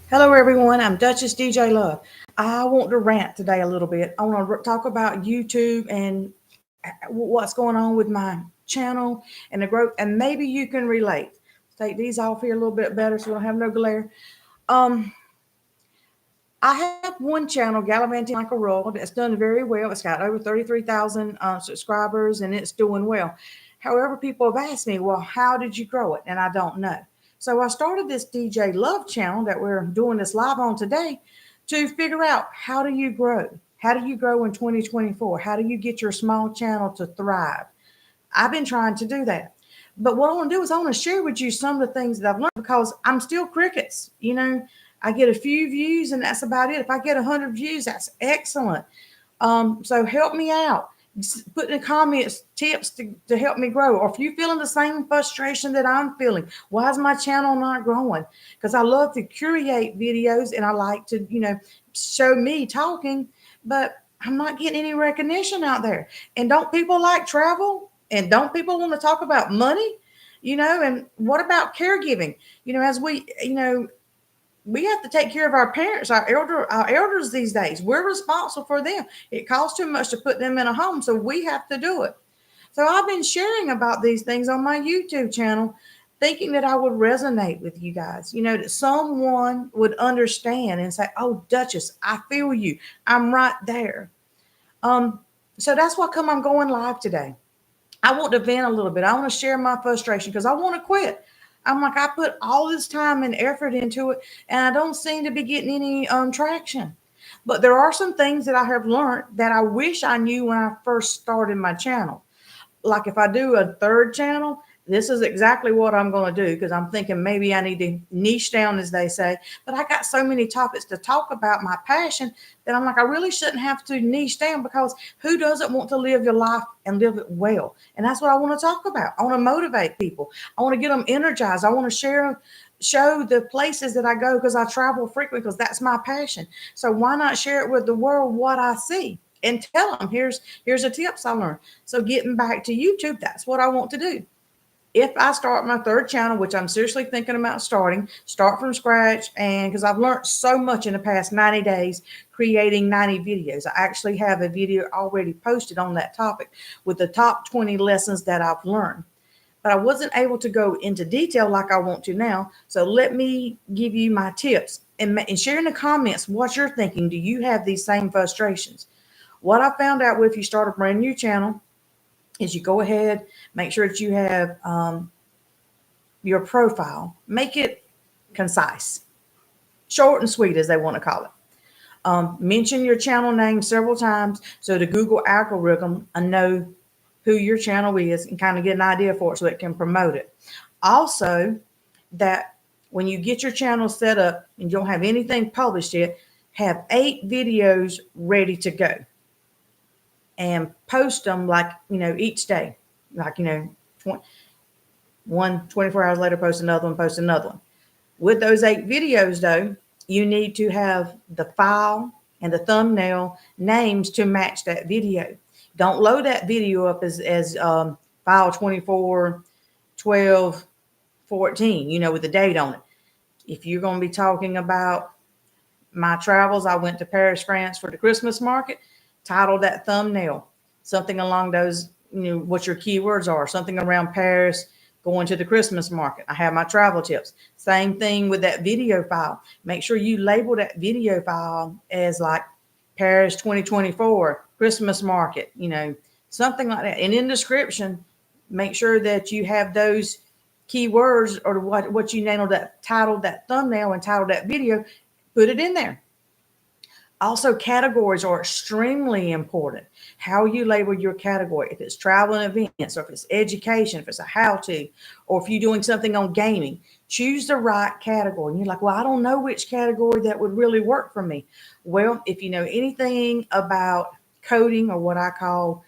Hello, everyone. I'm Duchess DJ Love. I want to rant today a little bit. I want to talk about YouTube and what's going on with my channel and the growth, and maybe you can relate. Take these off here a little bit better so we don't have no glare. Um, I have one channel, Gallivanting Like a Royal, that's done very well. It's got over 33,000 subscribers and it's doing well. However, people have asked me, well, how did you grow it? And I don't know. So I started this DJ Love channel that we're doing this live on today to figure out how do you grow? How do you grow in 2024? How do you get your small channel to thrive? I've been trying to do that. But what I want to do is I want to share with you some of the things that I've learned because I'm still crickets. I get a few views and that's about it. If I get 100 views, that's excellent. So help me out. Put in the comments tips to help me grow. Or if you're feeling the same frustration that I'm feeling, why is my channel not growing? Because I love to curate videos and I like to, show me talking, but I'm not getting any recognition out there. And don't people like travel? And don't people want to talk about money? And what about caregiving? As we have to take care of our parents, our elders these days. We're responsible for them. It costs too much to put them in a home, so we have to do it. So I've been sharing about these things on my YouTube channel, thinking that I would resonate with you guys. That someone would understand and say, "Oh, Duchess, I feel you. I'm right there." Um, so that's why come I'm going live today. I want to vent a little bit. I want to share my frustration because I want to quit. I'm like, I put all this time and effort into it, and I don't seem to be getting any traction. But there are some things that I have learned that I wish I knew when I first started my channel. Like if I do a third channel, this is exactly what I'm going to do because I'm thinking maybe I need to niche down, as they say. But I got so many topics to talk about my passion that I'm like, I really shouldn't have to niche down because who doesn't want to live your life and live it well? And that's what I want to talk about. I want to motivate people. I want to get them energized. I want to show the places that I go because I travel frequently because that's my passion. So why not share it with the world what I see? And tell them here's the tips I learned. So getting back to YouTube, that's what I want to do. If I start my third channel, which I'm seriously thinking about start from scratch, and because I've learned so much in the past 90 days creating 90 videos. I actually have a video already posted on that topic with the top 20 lessons that I've learned. But I wasn't able to go into detail like I want to now. So let me give you my tips and share in the comments what you're thinking. Do you have these same frustrations? What I found out if you start a brand new channel is you go ahead, make sure that you have your profile, make it concise, short and sweet, as they want to call it. Mention your channel name several times so the Google algorithm know who your channel is and kind of get an idea for it so it can promote it. Also, that when you get your channel set up and you don't have anything published yet, have 8 videos ready to go and post them like, each day. Like, 24 hours later, post another one. With those 8 videos, though, you need to have the file and the thumbnail names to match that video. Don't load that video up as file 24, 12, 14, with the date on it. If you're going to be talking about my travels, I went to Paris, France for the Christmas market, title that thumbnail something along those, what your keywords are, something around Paris, going to the Christmas market. I have my travel tips. Same thing with that video file. Make sure you label that video file as like Paris 2024, Christmas market, something like that. And in description, make sure that you have those keywords or what you named that title, that thumbnail and title that video, put it in there. Also, categories are extremely important. How you label your category, if it's travel and events, or if it's education, if it's a how-to, or if you're doing something on gaming, choose the right category. And you're like, well, I don't know which category that would really work for me. Well, if you know anything about coding or what I call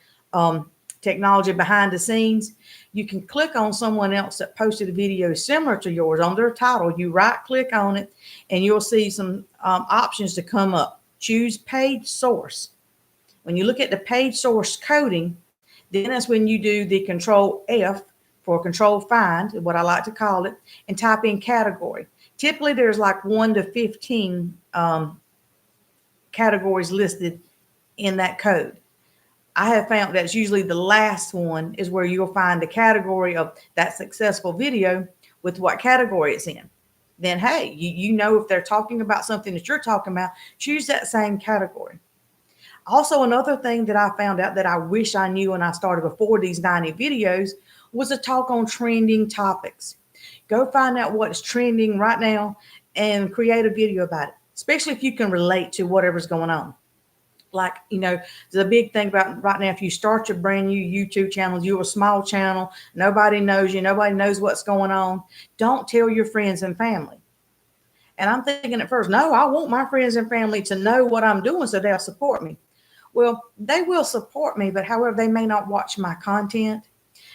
technology behind the scenes, you can click on someone else that posted a video similar to yours on their title. You right click on it and you'll see some options to come up. Choose page source. When you look at the page source coding, then that's when you do the control F for control find, what I like to call it, and type in category. Typically, there's like 1 to 15 categories listed in that code. I have found that's usually the last one is where you'll find the category of that successful video with what category it's in. Then, hey, you know if they're talking about something that you're talking about, choose that same category. Also, another thing that I found out that I wish I knew when I started before these 90 videos was a talk on trending topics. Go find out what's trending right now and create a video about it, especially if you can relate to whatever's going on. Like, the big thing about right now, if you start your brand new YouTube channel, you're a small channel, nobody knows you, nobody knows what's going on. Don't tell your friends and family. And I'm thinking at first, no, I want my friends and family to know what I'm doing so they'll support me. Well, they will support me, but however, they may not watch my content.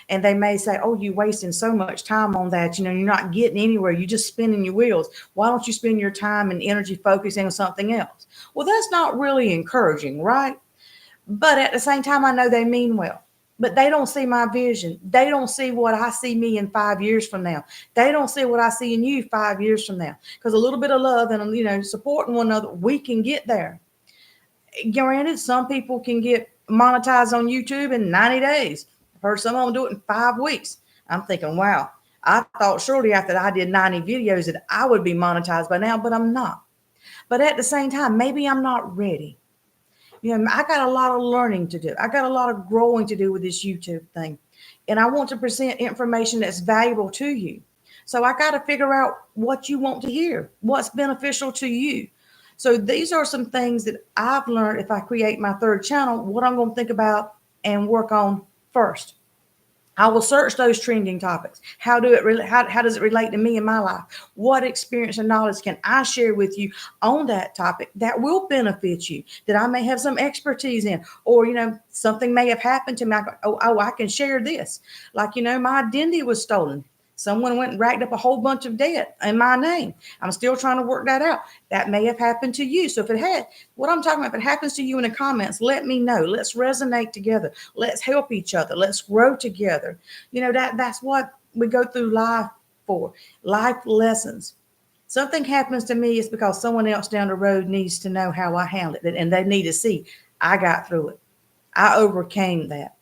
And they may say, oh, you're wasting so much time on that. You're not getting anywhere. You're just spinning your wheels. Why don't you spend your time and energy focusing on something else? Well, that's not really encouraging, right? But at the same time, I know they mean well. But they don't see my vision. They don't see what I see me in 5 years from now. They don't see what I see in you 5 years from now. Because a little bit of love and, supporting one another, we can get there. Granted, some people can get monetized on YouTube in 90 days. I've heard some of them do it in 5 weeks. I'm thinking, wow, I thought surely after I did 90 videos that I would be monetized by now, but I'm not. But at the same time, maybe I'm not ready. I got a lot of learning to do. I got a lot of growing to do with this YouTube thing. And I want to present information that's valuable to you. So I got to figure out what you want to hear, what's beneficial to you. So these are some things that I've learned if I create my third channel, what I'm going to think about and work on first. I will search those trending topics. How does it relate to me in my life? What experience and knowledge can I share with you on that topic that will benefit you, that I may have some expertise in, or, something may have happened to me. I can share this. Like, my identity was stolen. Someone went and racked up a whole bunch of debt in my name. I'm still trying to work that out. That may have happened to you. So if it had, what I'm talking about, if it happens to you in the comments, let me know. Let's resonate together. Let's help each other. Let's grow together. That's what we go through life for. Life lessons. Something happens to me, it's because someone else down the road needs to know how I handled it, and they need to see I got through it. I overcame that.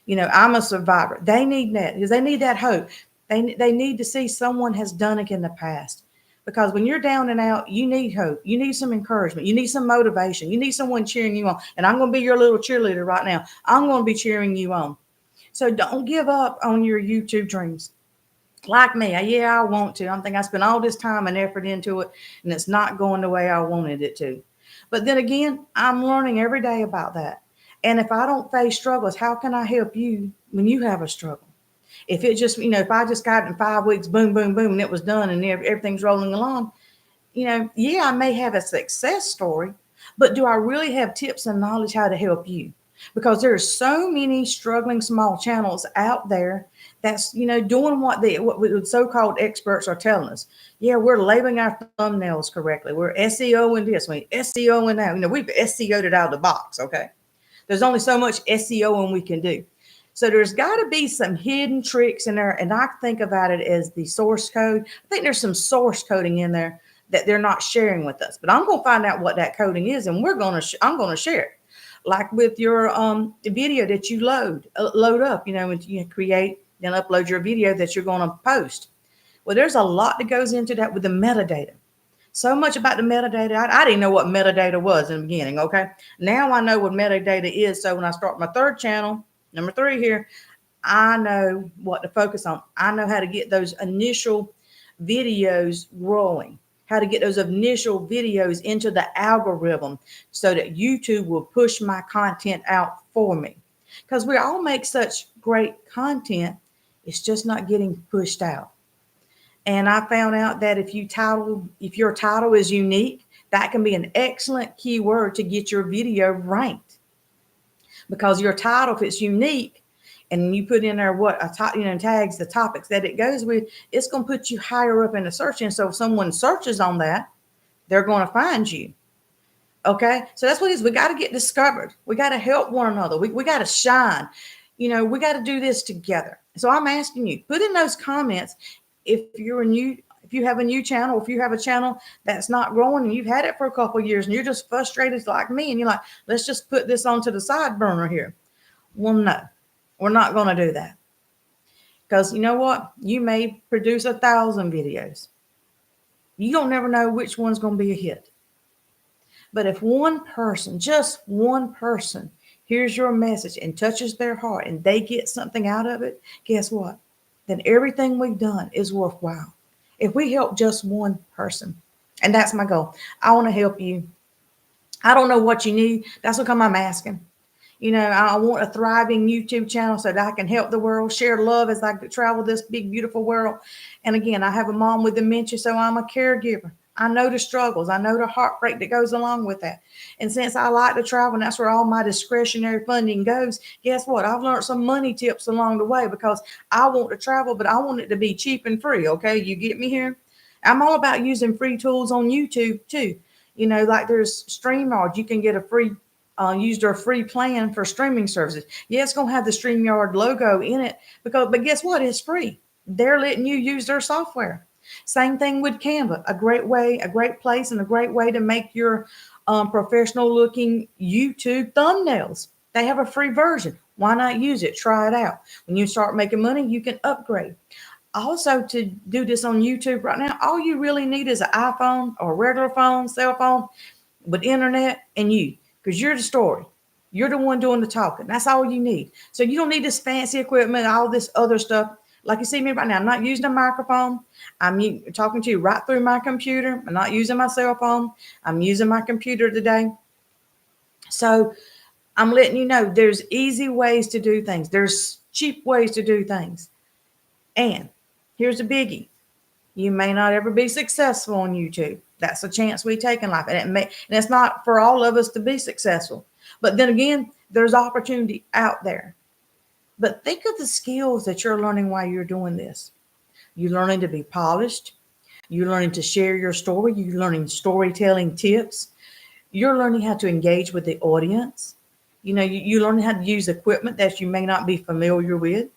I'm a survivor. They need that because they need that hope. They need to see someone has done it in the past, because when you're down and out, you need hope. You need some encouragement. You need some motivation. You need someone cheering you on. And I'm going to be your little cheerleader right now. I'm going to be cheering you on. So don't give up on your YouTube dreams. Like me, I want to. I'm thinking I spent all this time and effort into it, and it's not going the way I wanted it to. But then again, I'm learning every day about that. And if I don't face struggles, how can I help you when you have a struggle? If it just, if I just got it in 5 weeks, boom, boom, boom, and it was done and everything's rolling along, I may have a success story, but do I really have tips and knowledge how to help you? Because there are so many struggling small channels out there that's, doing what the so-called experts are telling us. Yeah, we're labeling our thumbnails correctly. We're SEO in this, SEO in that. We've SEO'd it out of the box, okay? There's only so much SEO we can do. So there's got to be some hidden tricks in there. And I think about it as the source code. I think there's some source coding in there that they're not sharing with us. But I'm going to find out what that coding is, and I'm going to share it. Like with your video that you load up, and you create and upload your video that you're going to post. Well, there's a lot that goes into that with the metadata. So much about the metadata. I didn't know what metadata was in the beginning, okay? Now I know what metadata is. So when I start my third channel, number 3 here, I know what to focus on. I know how to get those initial videos rolling, how to get those initial videos into the algorithm so that YouTube will push my content out for me. Because we all make such great content, it's just not getting pushed out. And I found out that if your title is unique, that can be an excellent keyword to get your video ranked. Because your title, if it's unique, and you put in there tags the topics that it goes with, it's going to put you higher up in the search. And so if someone searches on that, they're going to find you. Okay, so that's what it is. We got to get discovered. We got to help one another. We got to shine. We got to do this together. So I'm asking you, put in those comments if you're new. If you have a new channel, if you have a channel that's not growing and you've had it for a couple of years and you're just frustrated like me and you're like, let's just put this onto the side burner here. Well, no, we're not going to do that. Because you know what? You may produce 1,000 videos. You don't never know which one's going to be a hit. But if one person, just one person, hears your message and touches their heart and they get something out of it, guess what? Then everything we've done is worthwhile. If we help just one person, and that's my goal, I want to help you. I don't know what you need. That's what I'm asking. I want a thriving YouTube channel so that I can help the world, share love as I travel this big, beautiful world. And again, I have a mom with dementia, so I'm a caregiver. I know the struggles. I know the heartbreak that goes along with that. And since I like to travel, and that's where all my discretionary funding goes, guess what? I've learned some money tips along the way because I want to travel, but I want it to be cheap and free. Okay, you get me here? I'm all about using free tools on YouTube too. Like there's StreamYard. You can get a free used our free plan for streaming services. Yeah, it's going to have the StreamYard logo in it but guess what? It's free. They're letting you use their software. Same thing with Canva. A great place, and a great way to make your professional looking YouTube thumbnails. They have a free version. Why not use it? Try it out. When you start making money, you can upgrade. Also, to do this on YouTube right now, all you really need is an iPhone or a regular phone, cell phone with internet and you. Because you're the story. You're the one doing the talking. That's all you need. So you don't need this fancy equipment, all this other stuff. Like you see me right now, I'm not using a microphone. I'm talking to you right through my computer. I'm not using my cell phone. I'm using my computer today. So I'm letting you know there's easy ways to do things. There's cheap ways to do things. And here's a biggie. You may not ever be successful on YouTube. That's a chance we take in life. And it's not for all of us to be successful. But then again, there's opportunity out there. But think of the skills that you're learning while you're doing this. You're learning to be polished. You're learning to share your story. You're learning storytelling tips. You're learning how to engage with the audience. You're learning how to use equipment that you may not be familiar with.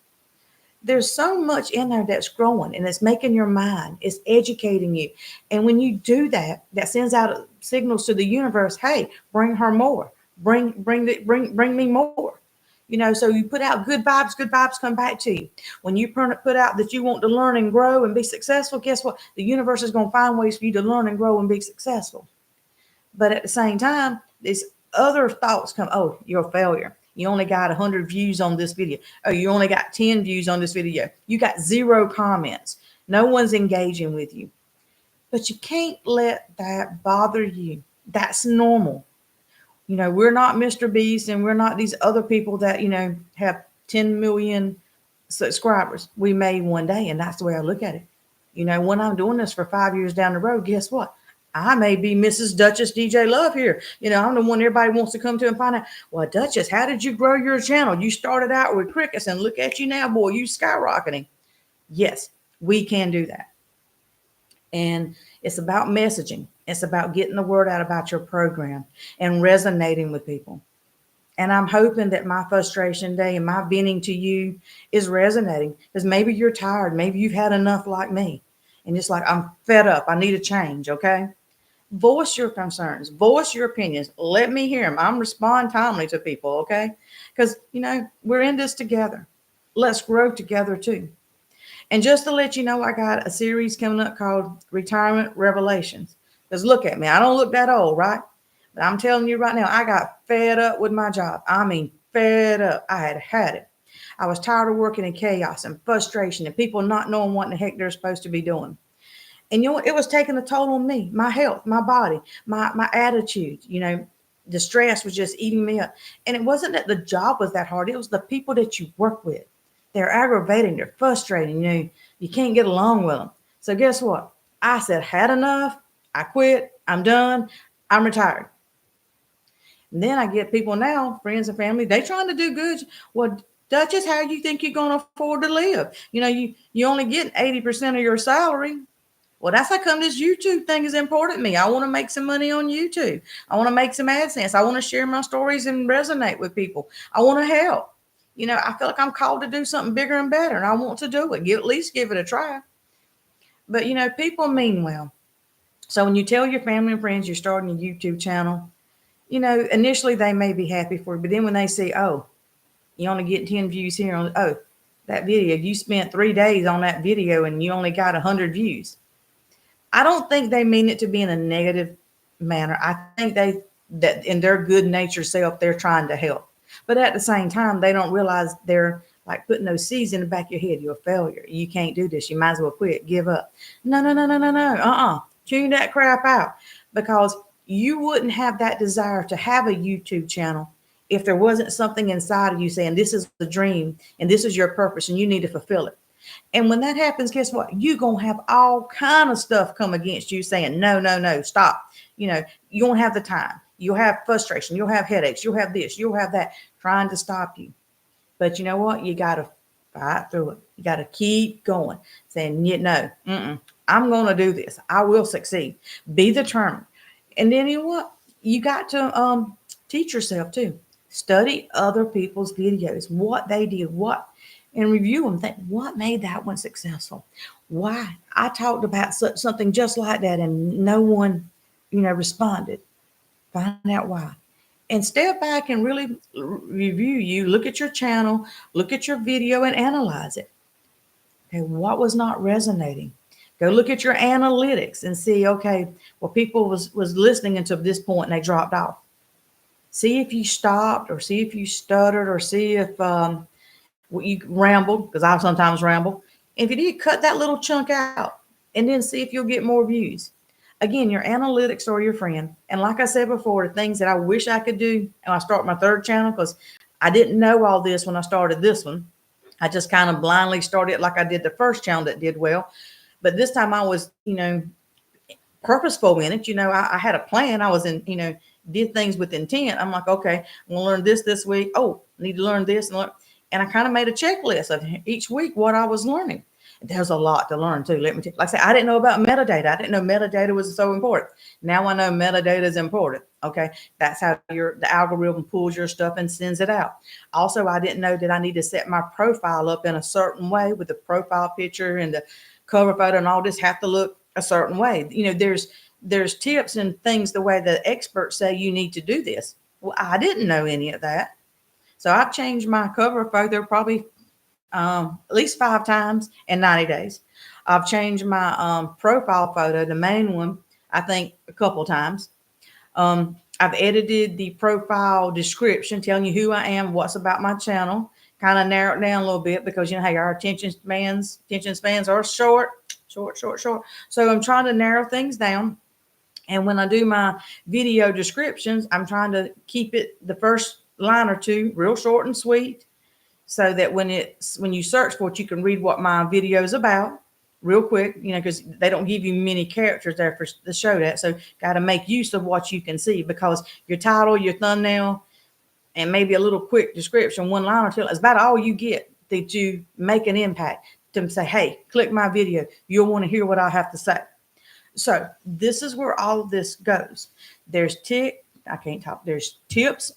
There's so much in there that's growing and it's making your mind, it's educating you. And when you do that, that sends out signals to the universe, hey, bring her more, bring me more. So you put out good vibes come back to you. When you put out that you want to learn and grow and be successful, guess what? The universe is going to find ways for you to learn and grow and be successful. But at the same time, these other thoughts come, oh, you're a failure. You only got 100 views on this video. Oh, you only got 10 views on this video. You got 0 comments. No one's engaging with you. But you can't let that bother you. That's normal. We're not Mr. Beast and we're not these other people that, have 10 million subscribers. We may one day, and that's the way I look at it. When I'm doing this for 5 years down the road, guess what? I may be Mrs. Duchess DJ Love here. I'm the one everybody wants to come to and find out, well, Duchess, how did you grow your channel? You started out with crickets and look at you now, boy, you skyrocketing. Yes, we can do that. And it's about messaging. It's about getting the word out about your program and resonating with people. And I'm hoping that my frustration day and my venting to you is resonating because maybe you're tired. Maybe you've had enough like me. And just like, I'm fed up. I need a change. Okay. Voice your concerns, voice your opinions. Let me hear them. I'm respond timely to people, okay? Because, we're in this together. Let's grow together too. And just to let you know, I got a series coming up called Retirement Revelations. Because look at me. I don't look that old, right? But I'm telling you right now, I got fed up with my job. I mean, fed up. I had it. I was tired of working in chaos and frustration and people not knowing what the heck they're supposed to be doing. And it was taking a toll on me, my health, my body, my attitude. The stress was just eating me up. And it wasn't that the job was that hard. It was the people that you work with. They're aggravating. They're frustrating. You can't get along with them. So guess what? I said, had enough. I quit. I'm done. I'm retired. And then I get people now, friends and family, they trying to do good. Well, Duchess, how do you think you're going to afford to live? You only get 80% of your salary. Well, that's how come this YouTube thing is important to me. I want to make some money on YouTube. I want to make some AdSense. I want to share my stories and resonate with people. I want to help. I feel like I'm called to do something bigger and better, and I want to do it. At least give it a try. But people mean well. So when you tell your family and friends you're starting a YouTube channel, initially they may be happy for you, but then when they see, oh, you only get 10 views here on, oh, that video, you spent 3 days on that video and you only got 100 views. I don't think they mean it to be in a negative manner. I think that in their good natured self, they're trying to help. But at the same time, they don't realize they're like putting those seeds in the back of your head. You're a failure. You can't do this. You might as well quit. Give up. No, no, no, no, no, no. Tune that crap out, because you wouldn't have that desire to have a YouTube channel if there wasn't something inside of you saying this is the dream and this is your purpose and you need to fulfill it. And when that happens, guess what? You're going to have all kind of stuff come against you saying, no, no, no, stop. You won't have the time. You'll have frustration. You'll have headaches. You'll have this. You'll have that trying to stop you. But you know what? You got to fight through it. You got to keep going, saying, no, I'm going to do this. I will succeed. Be determined. And then you know what? You got to teach yourself too. Study other people's videos, what they did, and review them. Think, what made that one successful? Why? I talked about something just like that and no one, responded. Find out why. And step back and really review you. Look at your channel, look at your video and analyze it. Okay, what was not resonating? Go look at your analytics and see, okay, well, people was listening until this point and they dropped off. See if you stopped, or see if you stuttered, or see if you rambled, because I sometimes ramble. If you did, cut that little chunk out and then see if you'll get more views. Again, your analytics are your friend. And like I said before, the things that I wish I could do, and I start my third channel, because I didn't know all this when I started this one. I just kind of blindly started like I did the first channel that did well. But this time I was, purposeful in it. I had a plan. I was did things with intent. I'm like, okay, I'm going to learn this week. Oh, I need to learn this. And I kind of made a checklist of each week what I was learning. There's a lot to learn too. Let me tell you, like I said, I didn't know about metadata. I didn't know metadata was so important. Now I know metadata is important. Okay. That's how the algorithm pulls your stuff and sends it out. Also, I didn't know that I need to set my profile up in a certain way with the profile picture and the cover photo and all this have to look a certain way. There's tips and things the way the experts say you need to do this. Well, I didn't know any of that. So I've changed my cover photo probably at least 5 times in 90 days. I've changed my profile photo, the main one, I think a couple times. I've edited the profile description, telling you who I am, what's about my channel, kind of narrow it down a little bit because, hey, our attention spans are short. So I'm trying to narrow things down. And when I do my video descriptions, I'm trying to keep it the first line or two real short and sweet, so that when you search for it, you can read what my video is about real quick, because they don't give you many characters there to show that. So got to make use of what you can see, because your title, your thumbnail, and maybe a little quick description, one line or two, is about all you get to make an impact, to say, hey, click my video. You'll want to hear what I have to say. So this is where all of this goes. There's tips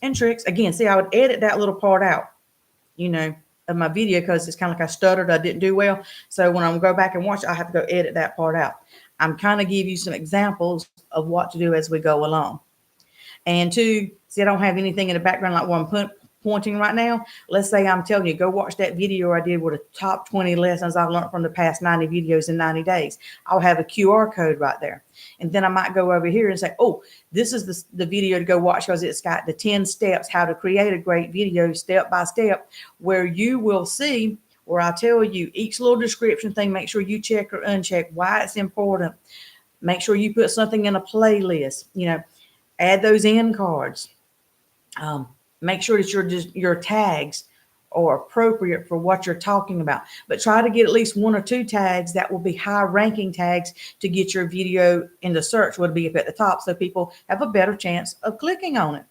and tricks. Again, see, I would edit that little part out, of my video, because it's kind of like I stuttered. I didn't do well. So when I go back and watch, I have to go edit that part out. I'm kind of give you some examples of what to do as we go along. And two, see, I don't have anything in the background like what I'm pointing right now. Let's say I'm telling you, go watch that video I did with the top 20 lessons I've learned from the past 90 videos in 90 days. I'll have a QR code right there. And then I might go over here and say, oh, this is the video to go watch, because it's got the 10 steps, how to create a great video step by step, where you will see, where I tell you each little description thing, make sure you check or uncheck why it's important. Make sure you put something in a playlist, add those end cards. Make sure that your tags are appropriate for what you're talking about, but try to get at least 1 or 2 tags that will be high ranking tags to get your video in the search would be up at the top, so people have a better chance of clicking on it.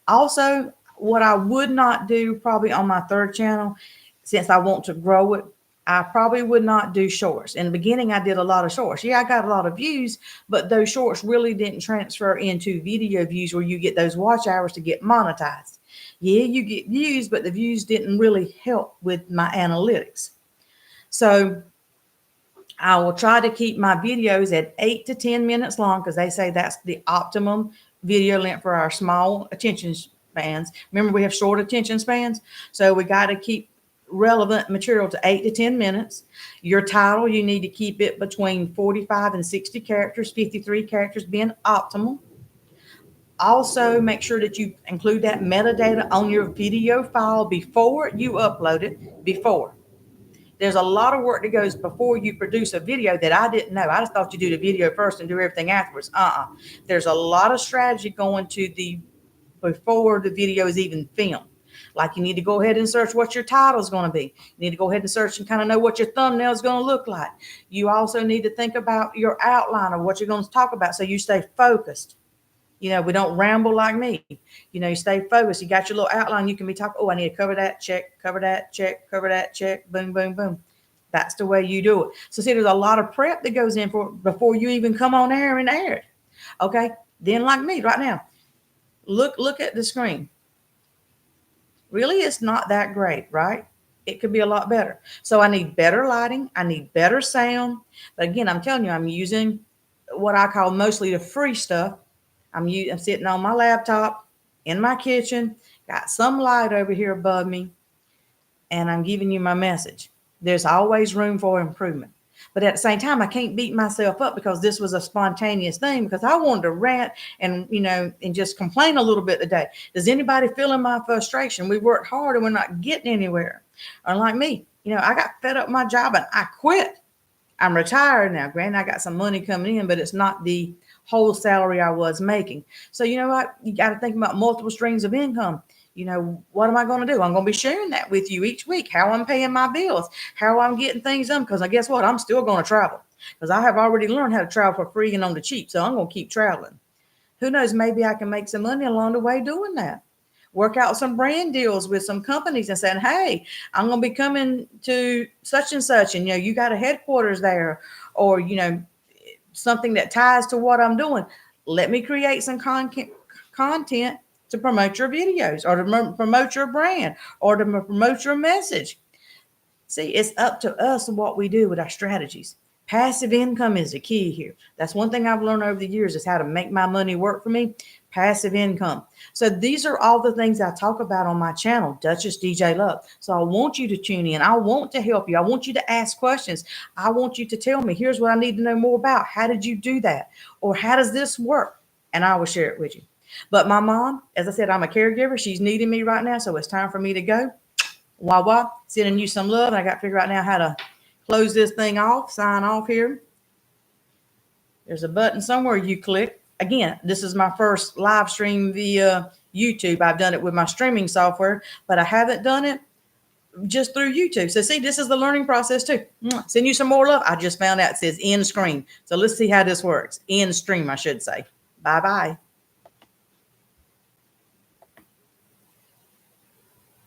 Also, what I would not do probably on my third channel, since I want to grow it, I probably would not do shorts. In the beginning, I did a lot of shorts. Yeah, I got a lot of views, but those shorts really didn't transfer into video views where you get those watch hours to get monetized. Yeah, you get views, but the views didn't really help with my analytics. So I will try to keep my videos at 8 to 10 minutes long because they say that's the optimum video length for our small attention spans. Remember, we have short attention spans, so we got to keep relevant material to 8 to 10 minutes. Your title, you need to keep it between 45 and 60 characters, 53 characters being optimal. Also, make sure that you include that metadata on your video file before you upload it. Before. There's a lot of work that goes before you produce a video that I didn't know. I just thought you do the video first and do everything afterwards. There's a lot of strategy going to the before the video is even filmed. Like you need to go ahead and search what your title is going to be. You need to go ahead and search and kind of know what your thumbnail is going to look like. You also need to think about your outline of what you're going to talk about so you stay focused. We don't ramble like me. You stay focused. You got your little outline. You can be talking, oh, I need to cover that, check, cover that, check, cover that, check, boom, boom, boom. That's the way you do it. So see, there's a lot of prep that goes in for before you even come on air and air it. Okay. Then like me right now, look at the screen. Really, it's not that great, right? It could be a lot better. So I need better lighting. I need better sound. But again, I'm telling you, I'm using what I call mostly the free stuff. I'm sitting on my laptop in my kitchen, got some light over here above me, and I'm giving you my message. There's always room for improvement. But at the same time, I can't beat myself up because this was a spontaneous thing because I wanted to rant and just complain a little bit today. Does anybody feeling my frustration? We worked hard and we're not getting anywhere. Unlike me, I got fed up with my job and I quit. I'm retired now. Granted, I got some money coming in, but it's not the whole salary I was making. So you know what? You got to think about multiple streams of income. What am I going to do? I'm going to be sharing that with you each week, how I'm paying my bills, how I'm getting things done. Because I guess what? I'm still going to travel because I have already learned how to travel for free and on the cheap. So I'm going to keep traveling. Who knows? Maybe I can make some money along the way doing that. Work out some brand deals with some companies and saying, hey, I'm going to be coming to such and such. And, you got a headquarters there or, something that ties to what I'm doing. Let me create some content to promote your videos or to promote your brand or to promote your message. See, it's up to us what we do with our strategies. Passive income is the key here. That's one thing I've learned over the years is how to make my money work for me. Passive income. So these are all the things I talk about on my channel, Duchess DJ Love. So I want you to tune in. I want to help you. I want you to ask questions. I want you to tell me, here's what I need to know more about. How did you do that? Or how does this work? And I will share it with you. But my mom, as I said, I'm a caregiver. She's needing me right now. So it's time for me to go. Wah, sending you some love. And I got to figure out now how to close this thing off, sign off here. There's a button somewhere you click. Again, this is my first live stream via YouTube. I've done it with my streaming software, but I haven't done it just through YouTube. So see, this is the learning process too. Send you some more love. I just found out it says end screen. So let's see how this works. End stream, I should say. Bye-bye.